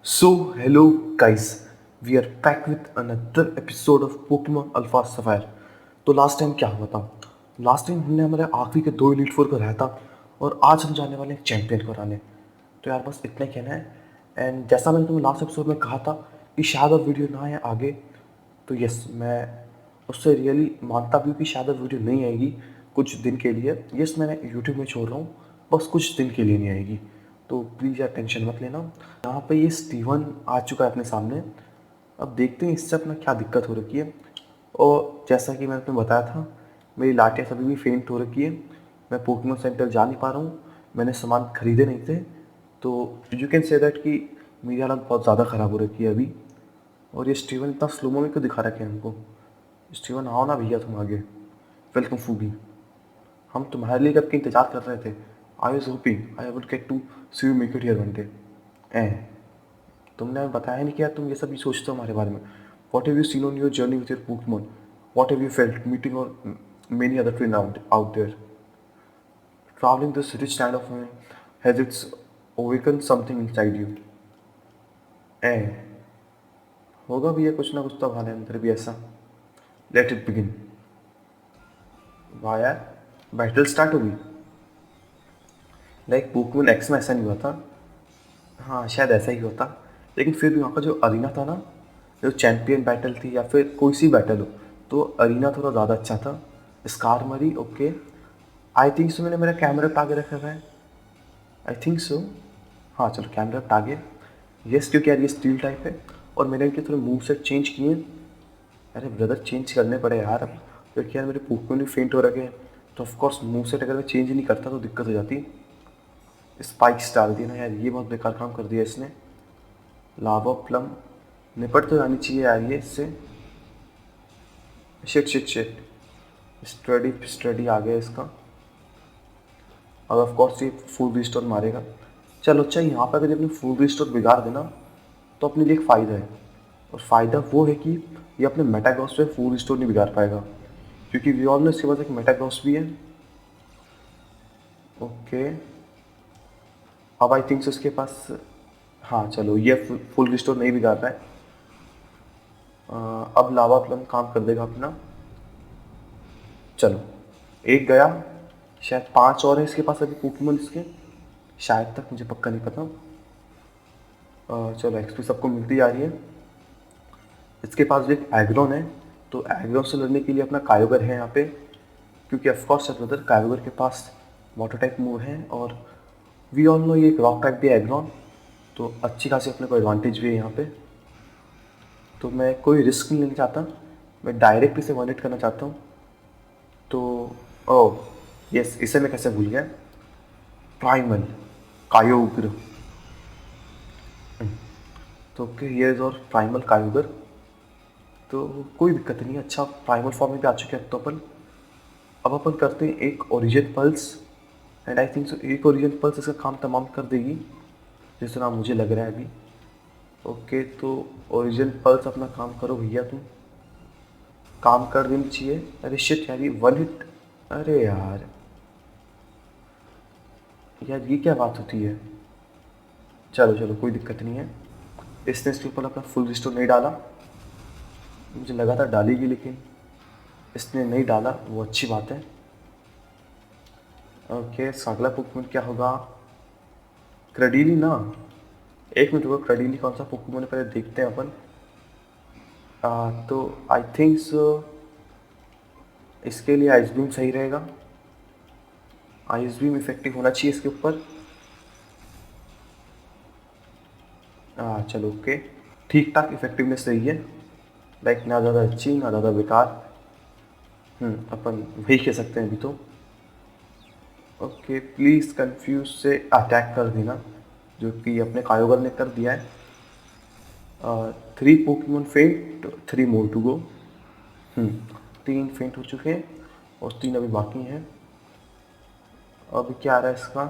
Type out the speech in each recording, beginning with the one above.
Hello guys, we are back with another episode of Pokemon Alpha Sapphire। तो last time क्या हुआ था? Last time हमने हमारे आखिरी के दो एलीट फोर को हराया था और आज हम जाने वाले हैं चैंपियन को हराने। तो यार बस इतना ही कहना है। एंड जैसा मैंने तुम्हें लास्ट एपिसोड में कहा था कि शायद अब वीडियो ना आए आगे, तो यस मैं उससे रियली मानता भी हूँ कि शायद अब वीडियो नहीं आएगी कुछ दिन के लिए। यस मैंने यूट्यूब में छोड़ रहा हूँ, बस कुछ दिन के लिए नहीं आएगी, तो प्लीज़ यार टेंशन मत लेना। यहाँ पे ये स्टीवन आ चुका है अपने सामने। अब देखते हैं इससे अपना क्या दिक्कत हो रखी है। और जैसा कि मैंने तुम्हें बताया था, मेरी लाटिया सभी भी फेंट हो रखी है। मैं पोकेमॉन सेंटर जा नहीं पा रहा हूँ, मैंने सामान खरीदे नहीं थे। तो यू कैन से दैट कि मेरी हालत बहुत ज़्यादा ख़राब हो रखी है अभी। और ये स्टीवन इतना स्लोमो में क्यों दिखा रखे हैं हमको? स्टीवन आओ ना भैया तुम आगे। वेलकम फूबी, हम तुम्हारे लिए कब के इंतजार कर रहे थे। I was hoping I would get to see you make it here one day. ए तुमने हमें बताया नहीं क्या तुम ये सब भी सोचते हो हमारे बारे में। What have you seen on your journey with your Pokemon? What have you felt meeting और many other train out there? Travelling this rich land of man has its awoken something inside you. ए होगा भैया कुछ ना कुछ तो हाल है अंदर भी ऐसा। Let it begin. वाह यार, बैटल स्टार्ट होगी। लाइक पोकेमॉन एक्स में ऐसा नहीं हुआ था। हाँ शायद ऐसा ही होता, लेकिन फिर भी वहाँ का जो अरीना था ना, जो चैंपियन बैटल थी या फिर कोई सी बैटल हो, तो अरीना थोड़ा ज़्यादा अच्छा था। स्कार मरी ओके। आई थिंक सो मैंने मेरा कैमरा पे आगे रखा हुआ है। I think so. हाँ चलो कैमरा पे आगे। यस क्योंकि यार ये स्टील टाइप है और मैंने इनके थोड़े मूव सेट चेंज किए। अरे ब्रदर चेंज करने पड़े यार अब, क्योंकि यार मेरे पोकेमॉन भी फेंट हो रखे हैं। तो ऑफकोर्स मूव सेट अगर मैं चेंज नहीं करता तो दिक्कत हो जाती। स्पाइक्स डाल दिए ना यार, ये बहुत बेकार काम कर दिया इसने। लावा प्लम निपट तो जानी चाहिए यार ये इससे। Shit shit shit, study study आ गया इसका। अब ऑफ कोर्स ये फुल रिस्टोर मारेगा। चलो अच्छा यहाँ पर अगर अपनी फुल रिस्टोर बिगाड़ देना तो अपने लिए एक फ़ायदा है। और फ़ायदा वो है कि ये अपने मेटाग्रॉस पे फुल रिस्टोर नहीं बिगाड़ पाएगा, क्योंकि वी ऑल नो इसके पास एक मेटाग्रॉस भी है। ओके अब आई थिंक उसके पास, हाँ चलो ये फुल रिस्टोर नहीं बिगाड़ रहा है। अब लावा प्लम काम कर देगा अपना। चलो एक गया, शायद 5 और है इसके पास अभी पोकेमॉन इसके, शायद तक, मुझे पक्का नहीं पता। चलो एक्सपी सबको मिलती जा रही है। इसके पास भी एक एग्रोन है, तो एग्रोन से लड़ने के लिए अपना कायोगर है यहाँ पे, क्योंकि ऑफकोर्स ब्रदर कायोगर के पास वाटर टाइप मूव है और वी ऑल नो ये एक रॉक टाइप भी है एग्रोन, तो अच्छी खासी अपने को एडवांटेज भी है यहाँ पे। तो मैं कोई रिस्क नहीं लेना चाहता, मैं डायरेक्ट इसे वन हिट करना चाहता हूँ। तो ओह यस, इसे मैं कैसे भूल गया। प्राइमल कायोगर। तो ओके हियर इज और प्राइमल कायोगर। तो कोई दिक्कत नहीं है, अच्छा प्राइमल फॉर्म में भी आ चुके हैं तो अब अपन करते हैं एक origin pulse. And I think so एक ओरिजिन पल्स इसका काम तमाम कर देगी, जिस तरह मुझे लग रहा है अभी। ओके तो ओरिजिन पल्स अपना काम करो भैया तुम, काम कर देनी चाहिए। अरे शिट यार ये वन हिट, अरे यार यार ये क्या बात होती है। चलो चलो कोई दिक्कत नहीं है। इसने इसके ऊपर अपना फुल रिस्टोर नहीं डाला, मुझे लगा था डालेगी लेकिन इसने नहीं डाला, वो अच्छी बात है। ओके अगला पोकेमॉन क्या होगा? क्रडीली ना, एक मिनट रुको, क्रडीली कौन सा पोकेमॉन है पहले देखते हैं अपन। तो आई थिंक सो इसके लिए आइस बीम सही रहेगा। आइस बीम इफेक्टिव होना चाहिए इसके ऊपर। चलो ओके, ठीक ठाक इफेक्टिवनेस रही है, लाइक ना ज़्यादा अच्छी ना ज़्यादा बेकार। अपन वही कह सकते हैं अभी तो। ओके प्लीज़ कंफ्यूज से अटैक कर देना, जो कि अपने कायोगर ने कर दिया है। 3 पोकेमॉन फेंट, 3 मोर टू गो। 3 फेंट हो चुके हैं और 3 अभी बाकी हैं। अब क्या आ रहा है इसका?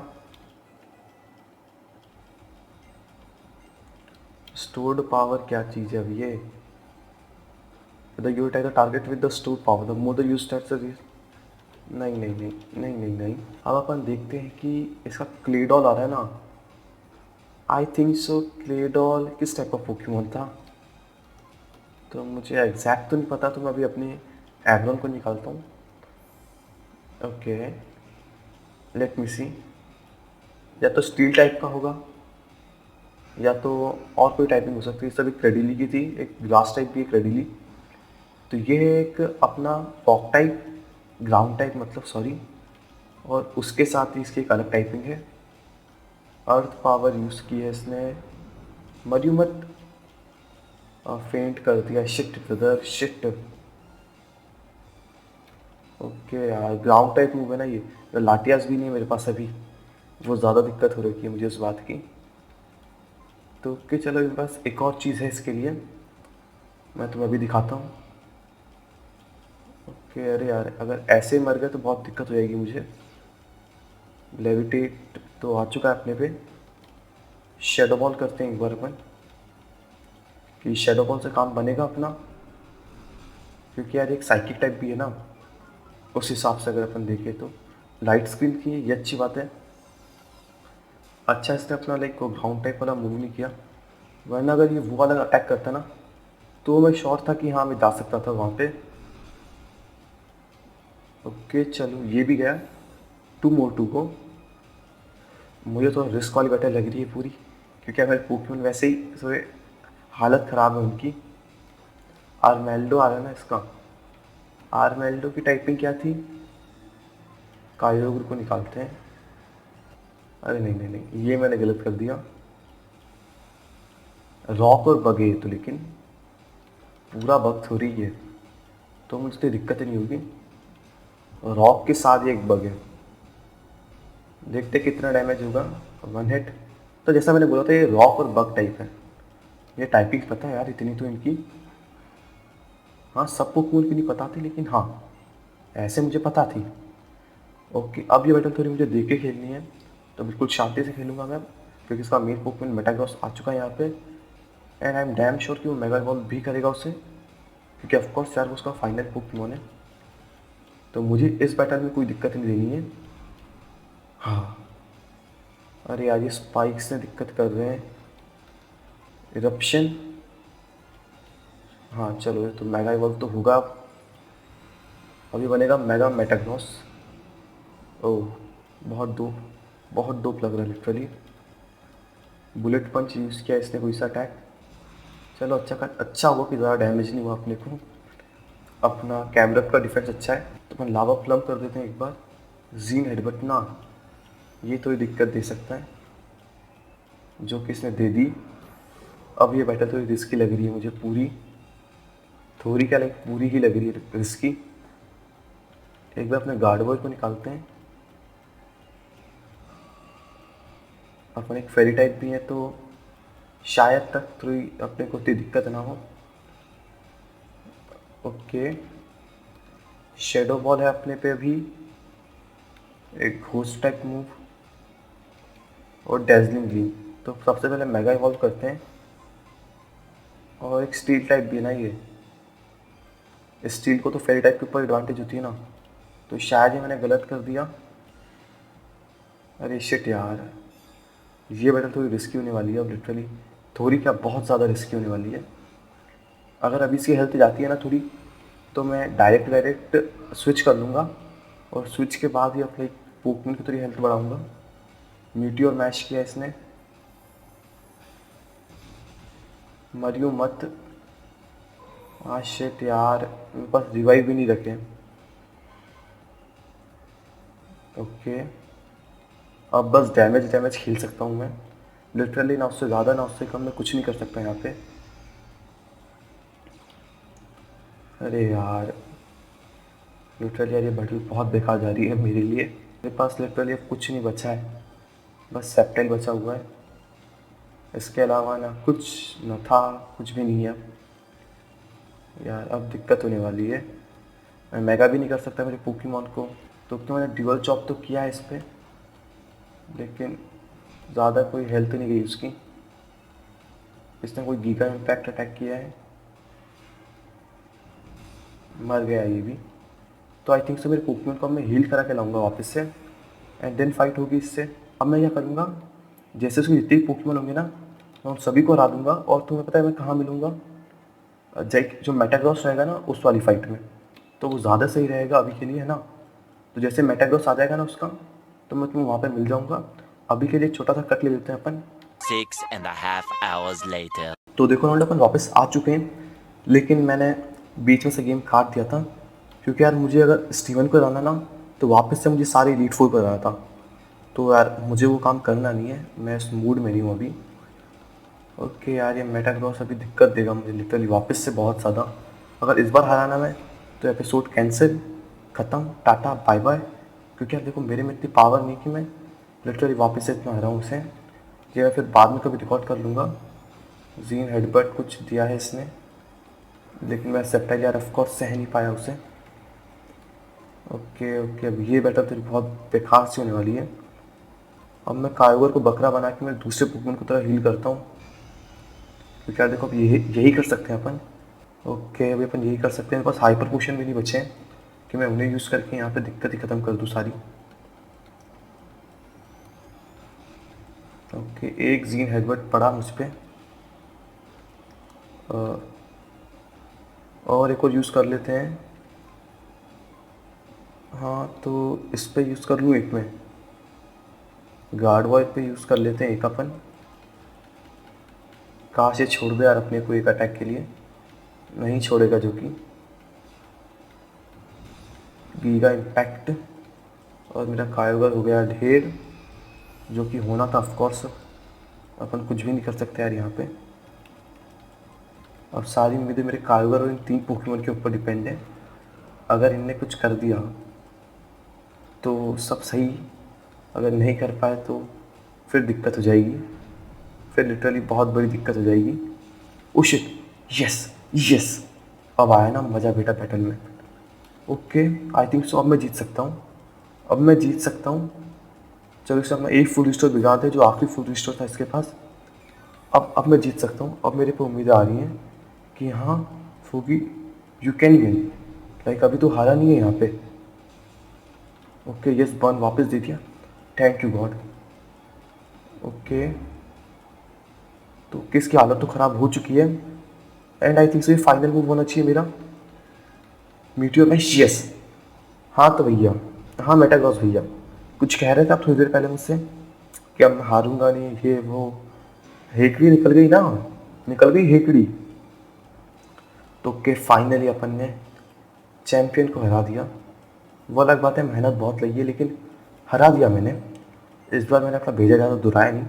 स्टोर्ड पावर क्या चीज़ है अब ये? The you attack the target with the stored power the more the use stats. नहीं नहीं नहीं नहीं नहीं नहीं, अब अपन देखते हैं कि इसका क्लेडॉल आ रहा है ना। आई थिंक सो क्लेडॉल किस टाइप का पोकेमोन था, तो मुझे एग्जैक्ट तो नहीं पता, तो मैं अभी अपनी एग्रोन को निकालता हूँ। ओके, लेट मी सी। या तो स्टील टाइप का होगा, या तो और कोई टाइपिंग हो सकती है। सब एक क्रेडिली की थी, एक ग्लास टाइप की क्रेडिली। तो ये है एक अपना फॉक टाइप, ग्राउंड टाइप मतलब, सॉरी। और उसके साथ ही इसकी एक अलग टाइपिंग है। अर्थ पावर यूज़ की है इसने। मरियो मत, फेंट कर दिया। Shit brother, shit. ओके यार, ग्राउंड टाइप मूव है ना ये। लाटियास भी नहीं है मेरे पास अभी, वो ज़्यादा दिक्कत हो रही है मुझे उस बात की। तो ओके चलो, मेरे पास एक और चीज़ है इसके लिए, मैं तुम्हें अभी दिखाता हूँ। ओके, अरे यार अगर ऐसे मर गए तो बहुत दिक्कत हो जाएगी मुझे। लेविटेट तो आ चुका है अपने पे। शेडो बॉल करते हैं एक बार अपन, कि शेडो बॉल से काम बनेगा अपना, क्योंकि यार एक साइकिक टाइप भी है ना, उस हिसाब से अगर अपन देखें तो। लाइट स्क्रीन की ये अच्छी बात है। अच्छा, इसने अपना लाइक वो ग्राउंड टाइप वाला मूव नहीं किया, वरना अगर ये वो वाला अटैक करता ना, तो मैं श्योर था कि हाँ मैं जा सकता था वहाँ पे। ओके चलो, ये भी गया। 2 मोर 2 को। मुझे तो रिस्क वाली बैटल लग रही है पूरी, क्योंकि अगर पोकेमोन वैसे ही थोड़े हालत ख़राब है उनकी। आर्मेल्डो आ रहा है ना इसका। आर्मेल्डो की टाइपिंग क्या थी? कायोग्र को निकालते हैं। अरे नहीं नहीं नहीं, ये मैंने गलत कर दिया। रॉक और बग है तो, लेकिन पूरा बग थोड़ी है, तो मुझे तो दिक्कत नहीं होगी। रॉक के साथ ही एक बग है, देखते कितना डैमेज होगा। 1 हिट। तो जैसा मैंने बोला था, ये रॉक और बग टाइप है। ये टाइपिंग पता है यार इतनी तो इनकी। हाँ, सब पोकेमोन की नहीं पता थी, लेकिन हाँ ऐसे मुझे पता थी। ओके, अब ये बैटल थोड़ी मुझे देख के खेलनी है, तो बिल्कुल शांति से खेलूंगा मैं, क्योंकि इसका मेन पोकेमोन मेटाग्रॉस आ चुका है यहाँ पे। And I am damn sure कि वो मेगा इवॉल्व भी करेगा उसे, क्योंकि ऑफकोर्स यार वो उसका फाइनल पोकेमोन है। तो मुझे इस बैटल में कोई दिक्कत नहीं देनी है। हाँ, अरे यार ये स्पाइक्स ने दिक्कत कर रहे हैं। इरप्शन। हाँ चलो, ये तो मेगा इवॉल्व तो होगा अब। अभी बनेगा मेगा मेटाग्रॉस। ओह, बहुत डोप, बहुत डोप लग रहा है लिटरली। बुलेट पंच यूज़ किया इसने कोई सा अटैक। चलो अच्छा हुआ कि ज़्यादा डैमेज नहीं हुआ अपने को। अपना कैमरप का डिफेंस अच्छा है, तो अपन लावा प्लम कर देते हैं एक बार। जीन हेडबट ना, ये थोड़ी दिक्कत दे सकता है, जो कि इसने दे दी। अब ये बैटल थोड़ी रिस्की लग रही है मुझे पूरी, थोड़ी क्या लाइक पूरी ही लग रही है रिस्की। एक बार अपने गार्ड बॉय को निकालते हैं। अपन एक फेरी टाइप भी है, तो शायद तक थोड़ी अपने को इतनी दिक्कत ना हो। ओके, शेडो बॉल है अपने पे अभी, एक घोस्ट टाइप मूव और डेजलिंग ग्लीम। तो सबसे पहले मेगा इवॉल्व करते हैं। और एक स्टील टाइप भी है ना ये, स्टील को तो फेरी टाइप के ऊपर एडवांटेज होती है ना, तो शायद ही मैंने गलत कर दिया। अरे शिट यार, ये बैटल थोड़ी रिस्की होने वाली है अब लिटरली। थोड़ी क्या, बहुत ज़्यादा रिस्की होने वाली है। अगर अभी इसकी हेल्थ जाती है ना थोड़ी, तो मैं डायरेक्ट स्विच कर लूँगा, और स्विच के बाद ही अपने पोकेमॉन की थोड़ी हेल्थ बढ़ाऊँगा। मीटियोर मैश किया इसने। मरियो मत। शिट यार, मेरे पास रिवाइव भी नहीं रखे। ओके, अब बस डैमेज डैमेज खेल सकता हूँ मैं लिटरली, ना उससे ज़्यादा ना उससे कम, मैं कुछ नहीं कर सकता यहाँ पे। अरे यार, लिटरली यार ये बैटल बहुत बेकार जा रही है मेरे लिए। मेरे पास लिटरली अब कुछ नहीं बचा है, बस सेप्टाइल बचा हुआ है। इसके अलावा ना कुछ, न था, कुछ भी नहीं है अब। यार अब दिक्कत होने वाली है। मैं मेगा भी नहीं कर सकता मेरे पोकेमॉन को। तो मैंने ड्यूअल चॉप तो किया है इस पर, लेकिन ज़्यादा कोई हेल्थ नहीं गई उसकी। इसने कोई गीगा इम्पैक्ट अटैक किया है, मर गया ये भी। तो आई थिंक सो मेरे पोकेमॉन को मैं हील करा के लाऊंगा वापस से, एंड देन फाइट होगी इससे। अब मैं क्या करूँगा, जैसे उसके जितने भी पोकेमोन होंगे ना, मैं उन सभी को हरा दूंगा। और तुम्हें पता है मैं कहाँ मिलूंगा? जैक जो मेटाग्रॉस रहेगा ना उस वाली फाइट में, तो वो ज़्यादा सही रहेगा अभी के लिए, है ना। तो जैसे मेटाग्रॉस आ जाएगा ना उसका, तो मैं तुम्हें वहाँ पे मिल जाऊँगा। अभी के लिए एक छोटा सा कट ले लेते हैं अपन। 6.5 hours later. तो देखो ना अपन वापस आ चुके हैं, लेकिन मैंने बीच में से गेम काट दिया था, क्योंकि यार मुझे अगर स्टीवन को हराना ना, तो वापस से मुझे सारे एलीट फोर को हराना था। तो यार मुझे वो काम करना नहीं है, मैं इस मूड में नहीं हूँ अभी। ओके यार, ये मेटाग्रॉस अभी दिक्कत देगा मुझे लिटरली वापस से बहुत ज़्यादा। अगर इस बार हराना मैं, तो एपिसोड कैंसिल, ख़त्म, टाटा बाय बाय। क्योंकि यार देखो मेरे में इतनी पावर नहीं कि मैं लिटरली वापस से इतना हराऊँ उसे। ये मैं फिर बाद में कभी रिकॉर्ड कर लूँगा। जीन हेडबट कुछ दिया है इसने, लेकिन मैं सेप्टाइल यार ऑफकोर्स सह नहीं पाया उसे। ओके ओके, अब ये बैटल तो बहुत बेकार सी होने वाली है। अब मैं कायोगर को बकरा बना के मैं दूसरे पोकेमोन की तरह हील करता हूँ। क्योंकि यार देखो अब यही यही कर सकते हैं अपन। ओके, अभी अपन यही कर सकते हैं, बस हाइपर पोशन भी नहीं बचे हैं कि मैं उन्हें यूज़ करके यहाँ पे दिक्कत ही ख़त्म कर दूँ सारी। ओके, एक जीन हेडबट पड़ा मुझ पर, और एक और यूज़ कर लेते हैं। हाँ तो इस पर यूज़ कर लूँ एक में, गार्ड वॉय पे यूज़ कर लेते हैं एक अपन। काश ये छोड़ दे यार अपने को एक अटैक के लिए, नहीं छोड़ेगा जो कि गीगा इम्पैक्ट। और मेरा कायोगर हो गया ढेर, जो कि होना था ऑफकोर्स। अपन कुछ भी नहीं कर सकते यार यहाँ पे। अब सारी उम्मीदें मेरे कायोगर और इन 3 पोकेमोन के ऊपर डिपेंड है। अगर इनने कुछ कर दिया तो सब सही, अगर नहीं कर पाए तो फिर दिक्कत हो जाएगी, फिर लिटरली बहुत बड़ी दिक्कत हो जाएगी। ओ शिट, यस यस, अब आया ना मज़ा बेटा बैटल में। ओके, आई थिंक सो अब मैं जीत सकता हूँ, अब मैं जीत सकता हूँ। चलो इससे अपना एक फुल रिस्टोर बिगा दे, जो आखिरी फुल रिस्टोर था इसके पास। अब मैं जीत सकता हूँ, अब मेरे पे उम्मीदें आ रही हैं कि हाँ foggy you can win. Like अभी तो हारा नहीं है यहाँ पे। ओके यस, बर्न वापस दे दिया, थैंक यू गॉड। ओके, तो किसकी हालत तो ख़राब हो चुकी है, एंड आई थिंक सो ये फाइनल मूव होना चाहिए मेरा। मीटियोर में यस। हाँ तो भैया, हाँ मेटाग्रॉस भैया, कुछ कह रहे थे आप थोड़ी देर पहले मुझसे कि अब मैं हारूंगा नहीं, ये वो। हेकड़ी निकल गई ना, निकल गई हेकड़ी। तो के फाइनली अपन ने चैम्पियन को हरा दिया। वो अलग बात है, मेहनत बहुत लगी है, लेकिन हरा दिया मैंने। इस बार मैंने अपना भेजा ज़्यादा दुराया नहीं,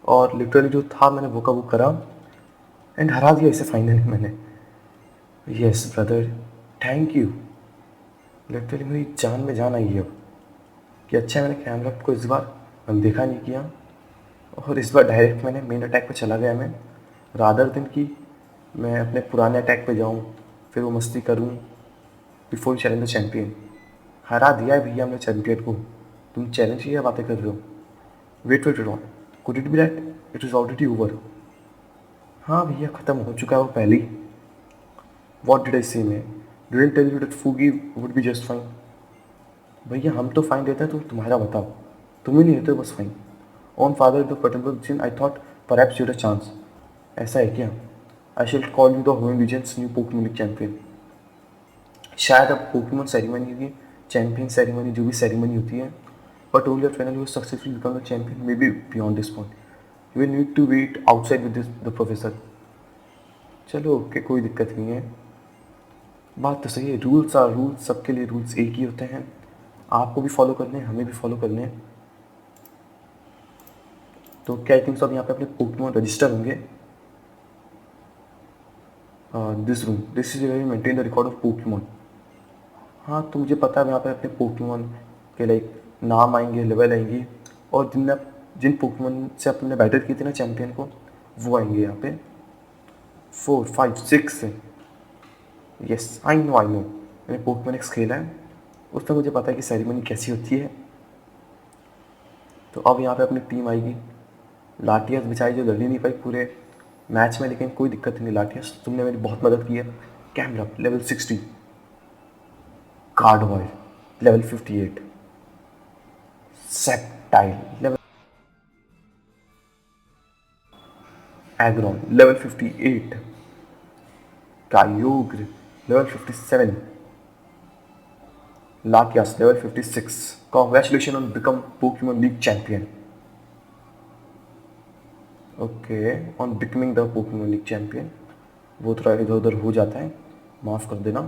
और लिटरली जो था मैंने वो का वो करा, एंड हरा दिया इसे फाइनली मैंने। Yes brother, thank you. Literally मेरी जान में जान आई है अब कि अच्छा मैंने कैमरा को इस बार अनदेखा नहीं किया, और इस बार डायरेक्ट मैंने मेन अटैक पे चला गया। मैं रादर दिन कि मैं अपने पुराने अटैक पे जाऊँ, फिर वो मस्ती करूँ बिफोर चैलेंज द चैम्पियन। हरा दिया है भैया हमने चैम्पियन को, तुम चैलेंज की क्या बातें कर रहे हो? Wait wait wait, could it be that it is already over? हाँ भैया ख़त्म हो चुका है वो पहले ही। वॉट डिड आई से मैं डिडंट टेल यू दैट फूगी वुड बी जस्ट फाइन? भैया हम तो फाइन देते हैं, तो तुम्हारा बताओ, तुम ही नहीं देते हो बस फाइन। ऑन फादर द पटेबल जिन I thought perhaps you're a chance. ऐसा है क्या? I shall call you the home legends new Pokemon champion. शायद अब पोकेमोन सेरेमनी की चैंपियन सेरेमनी जो भी सेरेमनी होती है, but only when you successfully become the champion may be beyond this point. You need to wait outside with the professor. चलो okay, कोई दिक्कत नहीं है, बात तो सही है। रूल्स आर रूल्स, सबके लिए रूल्स एक ही होते हैं, आपको भी फॉलो करने हैं, हमें भी फॉलो करने हैं। तो क्या आई थिंक सब यहाँ पे अपने पोकेमोन रजिस्टर होंगे। This room, this is where maintain the record of Pokemon. हाँ तो मुझे पता है यहाँ पे अपने पोकेमोन के लाइक नाम आएंगे, लेवल आएंगी, और जिन पोकेमोन से अपने बैटल की थी ना चैंपियन को, वो आएंगे यहाँ पे 4 5 6 yes I know I know. मैंने पोकेमोन एक्स खेला है, उसमें मुझे पता है कि सेरेमनी कैसी होती है। तो अब यहाँ पे अपनी टीम आएगी। लाठियास बिछाई जो लड़ी नहीं पाई पूरे मैच में, लेकिन कोई दिक्कत नहीं लाठियास, तुमने मेरी बहुत मदद की है। Camera level 60, card boy level 58, Sceptile level Aggron level 58, Kyogre level 57, Latias level 56. Congratulations on become Pokemon League champion. Okay, on becoming the Pokemon League champion. वो थोड़ा इधर उधर हो जाता है, माफ़ कर देना.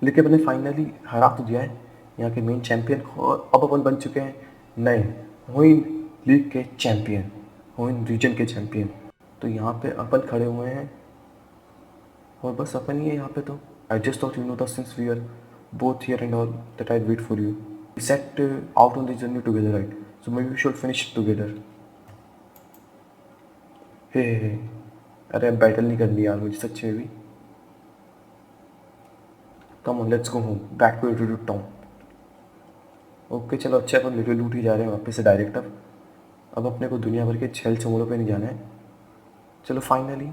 लेकिन अपने फाइनली हरा तो दिया है यहाँ के मेन चैंपियन को, और अब अपन बन चुके हैं नए होइन लीग के चैंपियन, होइन रीजन के चैंपियन. तो यहाँ पे अपन खड़े हुए हैं और बस अपन ही है यहाँ पे. तो I just thought you know the since we are both here and all that I wait for you. We set out on this journey together, right? So maybe we should finish it together. Hey अरे battle नहीं करनी यार मुझे सच में भी. Come on let's go home, back to little town. Okay चलो, अच्छा अपन लिटिल लूट ही जा रहे हैं वापस से डायरेक्ट. अब अपने को दुनिया भर के छेल चमोलों पे नहीं जाना है. चलो फाइनली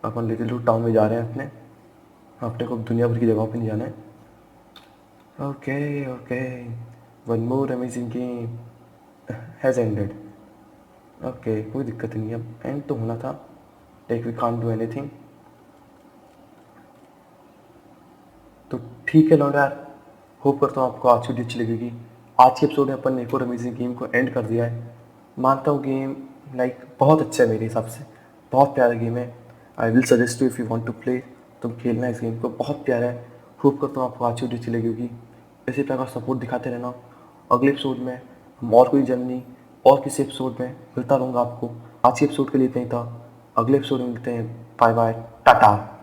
अपन लिटिल लूट टाउन में जा रहे हैं अपने को दुनिया भर की जगहों पे नहीं जाना है. Okay, one more amazing game has ended. Okay, कोई दिक्कत नहीं है, अब एंड तो होना था. Like we can't do anything. तो ठीक है लौंडा यार, होप करता हूँ आपको आज की वीडियो अच्छी लगेगी. आज के एपिसोड में अपन ने एक और अमेजिंग गेम को एंड कर दिया है. मानता हूँ गेम लाइक बहुत अच्छा है मेरे हिसाब से, बहुत प्यारा गेम है. I will suggest you if you want to play, तुम खेलना इस गेम को, बहुत प्यारा है. होप करता हूँ आपको आज की वीडियो अच्छी लगेगी. इसी प्रकार सपोर्ट दिखाते रहना. अगले एपिसोड में हम और कोई जर्नी और किसी एपिसोड में मिलता रहूँगा आपको. आज के एपिसोड के लिए इतना ही था. अगले एपिसोड में मिलते हैं. Bye bye, Tata.